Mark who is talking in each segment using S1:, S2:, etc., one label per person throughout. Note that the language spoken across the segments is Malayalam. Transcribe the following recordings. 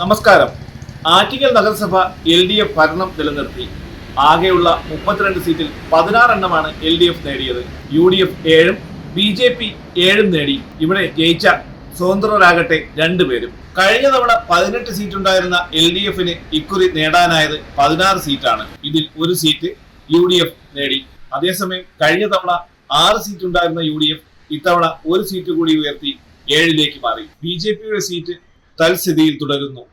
S1: നമസ്കാരം. ആറ്റിങ്ങൽ നഗരസഭ LDF ഭരണം നിലനിർത്തി. ആകെയുള്ള 32 സീറ്റിൽ 16 എണ്ണമാണ് LDF നേടിയത്. UDF 7 BJP 7 നേടി. ഇവിടെ ജയിച്ച സ്വതന്ത്രരാകട്ടെ 2 പേരും. കഴിഞ്ഞ തവണ 18 സീറ്റ് ഉണ്ടായിരുന്ന LDFന് ഇക്കുറി നേടാനായത് 16 സീറ്റാണ്. ഇതിൽ ഒരു സീറ്റ് UDF നേടി. അതേസമയം കഴിഞ്ഞ തവണ 6 സീറ്റ് ഉണ്ടായിരുന്ന UDF ഇത്തവണ ഒരു സീറ്റ് കൂടി ഉയർത്തി 7ലേക്ക് മാറി. BJPയുടെ സീറ്റ് തൽസ്ഥിതിയിൽ തുടരുന്നു.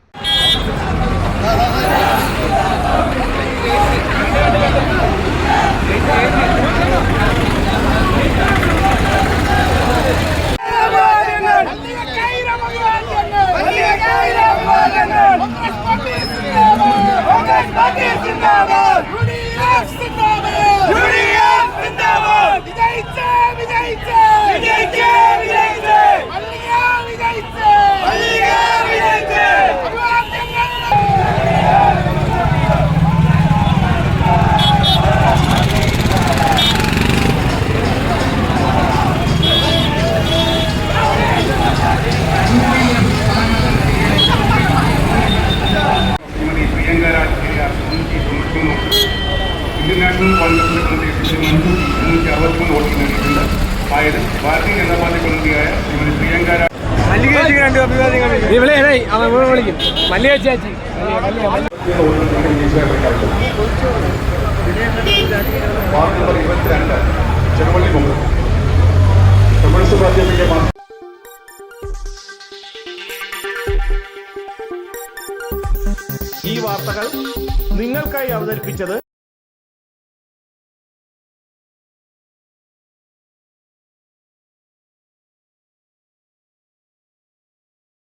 S2: ഇന്ത്യൻ കോൺഗ്രസിന്റെ പ്രതിനിധി 363 വോട്ട് നേടിയിട്ടുണ്ട്. അതായത് ഭാരതീയ ജനതാ പാർട്ടി പ്രതിനിധിയായ ശ്രീമതി പ്രിയങ്ക
S3: ഈ വാർത്തകൾ നിങ്ങൾക്കായി അവതരിപ്പിച്ചത്